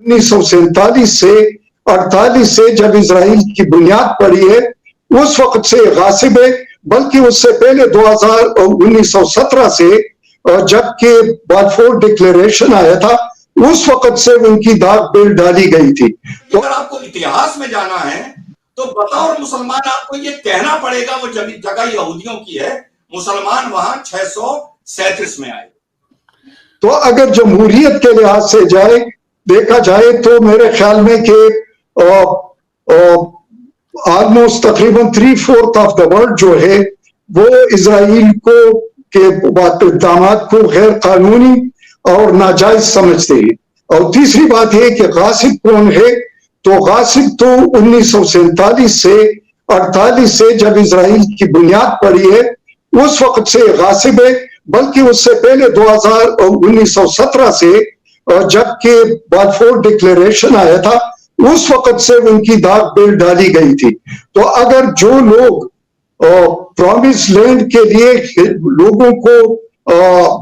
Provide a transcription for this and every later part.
1947 سے 48 سے جب اسرائیل کی بنیاد پڑی ہے اس وقت سے غاصب ہے، بلکہ اس سے پہلے 1917 سے جب کہ بالفور ڈکلیریشن آیا تھا اس وقت سے ان کی داغ بیل ڈالی گئی تھی۔ تو اگر آپ کو اتہاس میں جانا ہے تو بطور مسلمان آپ کو یہ کہنا پڑے گا وہ جگہ یہودیوں کی ہے، مسلمان وہاں 637 میں آئے۔ تو اگر جمہوریت کے لحاظ سے دیکھا جائے تو میرے خیال میں کہ آلموسٹ تقریباً 3/4 آف دا ورلڈ جو ہے وہ اسرائیل کو کے اقدامات کو غیر قانونی اور ناجائز سمجھتے ہیں۔ اور تیسری بات یہ کہ غاصب کون ہے، تو غاصب تو 1947 سے 48 سے جب اسرائیل کی بنیاد پڑی ہے اس وقت سے غاصب ہے، بلکہ اس سے پہلے 1917 سے جب کہ بالفور ڈکلیریشن آیا تھا اس وقت سے ان کی داغ بیل ڈالی گئی تھی۔ تو اگر جو لوگ پرومس لینڈ کے لیے لوگوں کو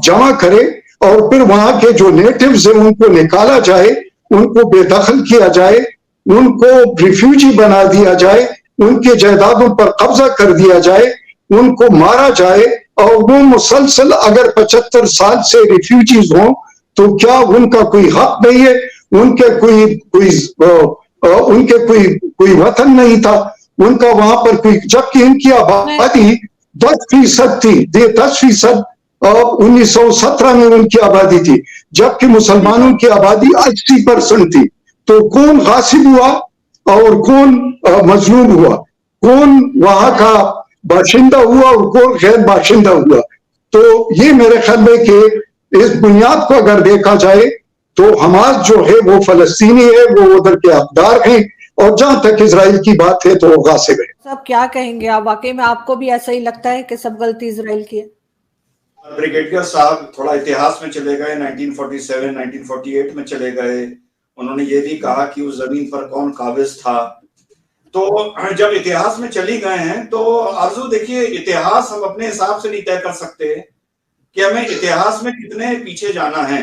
جمع کرے اور پھر وہاں کے جو نیٹیوز ہیں ان کو نکالا جائے، ان کو بے دخل کیا جائے، ان کو ریفیوجی بنا دیا جائے، ان کے جائیدادوں پر قبضہ کر دیا جائے، ان کو مارا جائے، اور وہ مسلسل اگر 75 سال سے ریفیوجیز ہوں تو کیا ان کا کوئی حق نہیں ہے؟ ان کے کوئی وطن نہیں تھا ان کا وہاں پر کوئی، جبکہ ان کی آبادی 10% تھی، 10% 1917 میں ان کی آبادی تھی، جبکہ مسلمانوں کی آبادی 80% تھی۔ تو کون غاصب ہوا اور کون مظلوم ہوا، کون وہاں کا باشندہ ہوا اور کون غیر باشندہ ہوا؟ تو یہ میرے خیال میں کہ اس بنیاد کو اگر دیکھا جائے تو حماس جو ہے وہ فلسطینی ہے، وہ ادھر کے حقدار ہیں، اور جہاں تک اسرائیل کی بات ہے تو وہ غاصب ہے۔ سب کیا کہیں گے آپ، واقعی میں آپ کو بھی ایسا ہی لگتا ہے کہ سب غلطی اسرائیل کی ہے؟ بریگیڈیئر صاحب تھوڑا اتہاس میں چلے گئے، 1947 1948 میں چلے گئے، انہوں نے یہ بھی کہا کہ اس زمین پر کون قابض تھا۔ تو جب اتہاس میں چلی گئے ہیں تو آرزو دیکھیے، اتہاس ہم اپنے حساب سے نہیں طے کر سکتے کہ ہمیں اتہاس میں کتنے پیچھے جانا ہے۔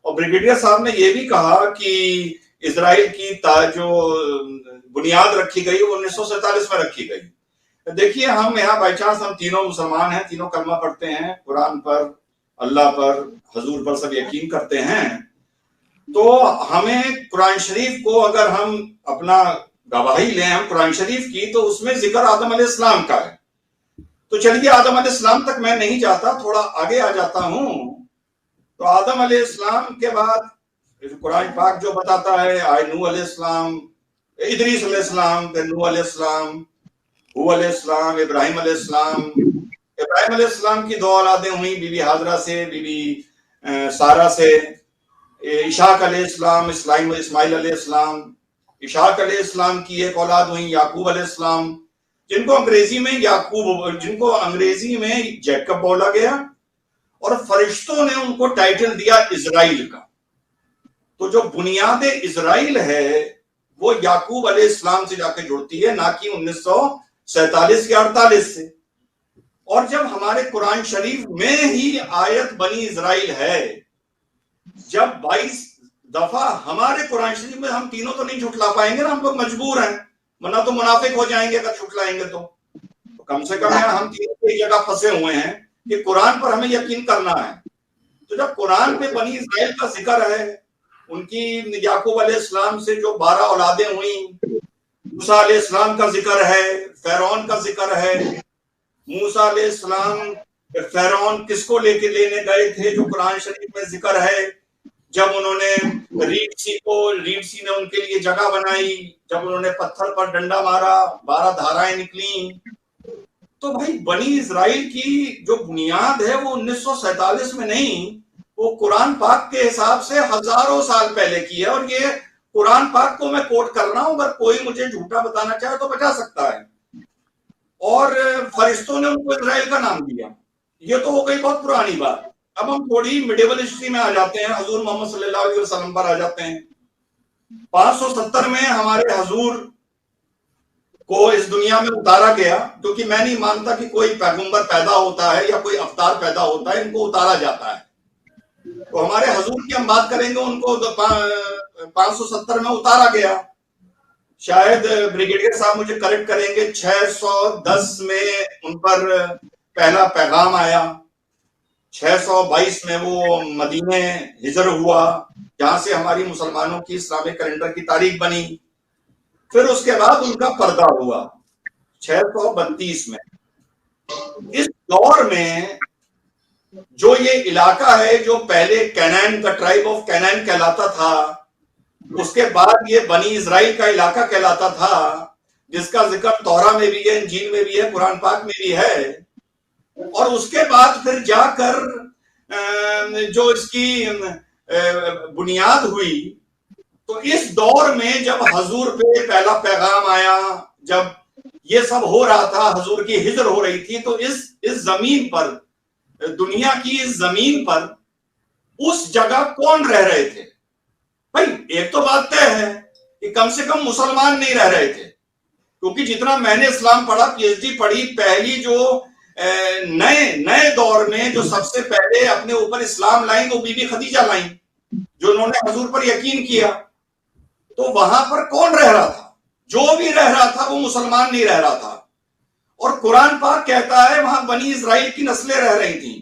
اور بریگیڈیئر صاحب نے یہ بھی کہا کہ اسرائیل کی جو بنیاد رکھی گئی وہ 1947 میں رکھی گئی۔ دیکھیے ہم یہاں بائی چانس ہم تینوں مسلمان ہیں، تینوں کلمہ پڑھتے ہیں، قرآن پر، اللہ پر، حضور پر سب یقین کرتے ہیں، تو ہمیں قرآن شریف کو اگر ہم اپنا گواہی لیں ہم قرآن شریف کی تو اس میں ذکر آدم علیہ السلام کا ہے۔ تو چلیے آدم علیہ السلام تک میں نہیں جاتا، تھوڑا آگے آ جاتا ہوں۔ تو آدم علیہ السلام کے بعد قرآن پاک جو بتاتا ہے نوح علیہ السلام، ادریس علیہ السلام، پھر نوح علیہ السلام، ہو علیہ السلام، ابراہیم علیہ السلام۔ ابراہیم علیہ السلام کی 2 اولادیں ہوئیں، بی بی حاجرہ سے، بی بی سارہ سے۔ اسحاق علیہ السلام، اسماعیل علیہ السلام۔ اسحاق علیہ السلام کی ایک اولاد ہوئی یعقوب علیہ السلام، جن کو انگریزی میں جیکب بولا گیا، اور فرشتوں نے ان کو ٹائٹل دیا اسرائیل کا۔ تو جو بنیاد اسرائیل ہے وہ یعقوب علیہ السلام سے جا کے جڑتی ہے، نہ کہ 1947 یا 48 سے۔ اور جب ہمارے قرآن شریف میں ہی آیت بنی اسرائیل ہے، جب 22 دفعہ ہمارے قرآن شریف میں، ہم تینوں تو نہیں جھٹلا پائیں گے نا، ہم لوگ مجبور ہیں، ورنہ تو منافق ہو جائیں گے اگر جھٹلائیں گے تو کم سے کم ہم تینوں ایک جگہ پھنسے ہوئے ہیں کہ قرآن پر ہمیں یقین کرنا ہے۔ تو جب قرآن میں بنی اسرائیل کا ذکر ہے، ان کی یعقوب علیہ السلام سے جو 12 اولادیں ہوئیں، موسیٰ علیہ السلام کا ذکر ہے، فرعون کا ذکر ہے۔ موسیٰ علیہ السلام فرعون کس کو لینے گئے تھے جو قرآن شریف میں ذکر ہے؟ جب انہوں نے ریڈ سی نے ان کے لیے جگہ بنائی، جب انہوں نے پتھر پر ڈنڈا مارا، 12 دھارائیں نکلیں۔ تو بھائی بنی اسرائیل کی جو بنیاد ہے وہ 1947 میں نہیں، وہ قرآن پاک کے حساب سے ہزاروں سال پہلے کی ہے۔ اور یہ قرآن پاک کو میں کوٹ کر رہا ہوں، اگر کوئی مجھے جھوٹا بتانا چاہے تو بتا سکتا ہے۔ اور فرشتوں نے ان کو اسرائیل کا نام دیا، یہ تو ہو گئی بہت پرانی بات۔ اب ہم تھوڑی میڈیول ہسٹری میں آ جاتے ہیں، حضور محمد صلی اللہ علیہ وسلم پر آ جاتے ہیں۔ 570 میں ہمارے حضور کو اس دنیا میں اتارا گیا، کیونکہ میں نہیں مانتا کہ کوئی پیغمبر پیدا ہوتا ہے یا کوئی افطار پیدا ہوتا ہے، ان کو اتارا جاتا ہے۔ تو ہمارے حضور کی ہم بات کریں گے، ان کو 570 میں اتارا گیا، شاید بریگیڈیئر صاحب مجھے کریکٹ کریں گے، 610 میں ان پر پہلا پیغام آیا، 622 میں وہ مدینے ہجر ہوا، جہاں سے ہماری مسلمانوں کی اسلامک کیلنڈر کی تاریخ بنی، پھر اس کے بعد ان کا پردہ ہوا 632 میں۔ اس دور میں جو یہ علاقہ ہے جو پہلے کینان کا ٹرائب آف کینان کہلاتا تھا، اس کے بعد یہ بنی اسرائیل کا علاقہ کہلاتا تھا، جس کا ذکر تورا میں بھی ہے، انجیل میں بھی ہے، قرآن پاک میں بھی ہے، اور اس کے بعد پھر جا کر جو اس کی بنیاد ہوئی، تو اس دور میں جب حضور پہ پہلا پیغام آیا، جب یہ سب ہو رہا تھا، حضور کی ہجر ہو رہی تھی، تو اس زمین پر، دنیا کی اس زمین پر اس جگہ کون رہ رہے تھے؟ بھائی ایک تو بات طے ہے کہ کم سے کم مسلمان نہیں رہ رہے تھے، کیونکہ جتنا میں نے اسلام پڑھا، پی ایچ ڈی پڑھی، پہلی جو نئے دور میں جو سب سے پہلے اپنے اوپر اسلام لائیں وہ بی بی خدیجہ لائیں، جو انہوں نے حضور پر یقین کیا۔ تو وہاں پر کون رہ رہا تھا؟ جو بھی رہ رہا تھا وہ مسلمان نہیں رہ رہا تھا، اور قرآن پاک کہتا ہے وہاں بنی اسرائیل کی نسلیں رہ رہی تھیں۔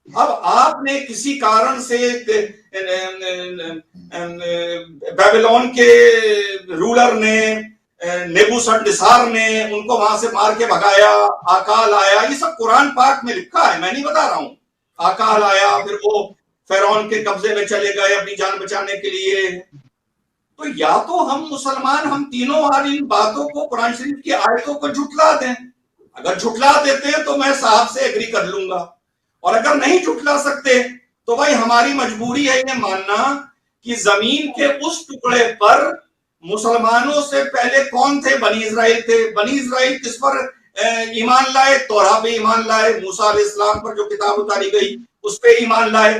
اب آپ نے کسی کارن سے بیبلون کے رولر نے، نیبوسڈنیسار نے ان کو وہاں سے مار کے بھگایا، آکال آیا، یہ سب قرآن پاک میں لکھا ہے، میں نہیں بتا رہا ہوں۔ آکال آیا، پھر وہ فرعون کے قبضے میں چلے گئے اپنی جان بچانے کے لیے۔ تو یا تو ہم مسلمان، ہم تینوں والی ان باتوں کو، قرآن شریف کی آیتوں کو جھٹلا دیں، اگر جھٹلا دیتے ہیں تو میں صاحب سے ایگری کر لوں گا، اور اگر نہیں جھٹلا سکتے تو بھائی ہماری مجبوری ہے یہ ماننا کہ زمین کے اس ٹکڑے پر مسلمانوں سے پہلے کون تھے؟ بنی اسرائیل تھے۔ بنی اسرائیل کس پر ایمان لائے؟ تورا پہ ایمان لائے، موسیٰ علیہ السلام پر جو کتاب اتاری گئی اس پہ ایمان لائے۔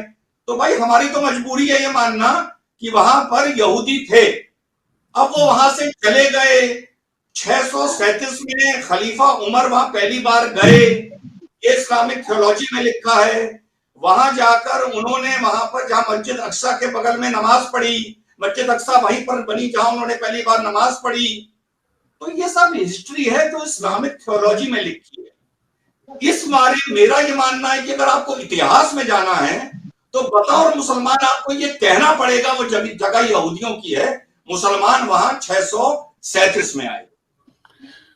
تو بھائی ہماری تو مجبوری ہے یہ ماننا کہ وہاں پر یہودی تھے۔ اب وہ وہاں سے چلے گئے، 637 میں خلیفہ عمر وہاں پہلی بار گئے، یہ اسلامک تھیولوجی میں لکھا ہے۔ وہاں جا کر انہوں نے وہاں پر جہاں مسجد اقصیٰ کے بغل میں نماز پڑھی، مسجد اقصیٰ وہیں پر بنی جہاں انہوں نے پہلی بار نماز پڑھی۔ تو یہ سب ہسٹری ہے جو اسلامک تھیولوجی میں لکھی ہے۔ اس بارے میرا یہ ماننا ہے کہ اگر آپ کو اتہاس میں جانا ہے تو بطور مسلمان آپ کو یہ کہنا پڑے گا وہ جگہ یہودیوں کی ہے، مسلمان وہاں 637 میں آئے۔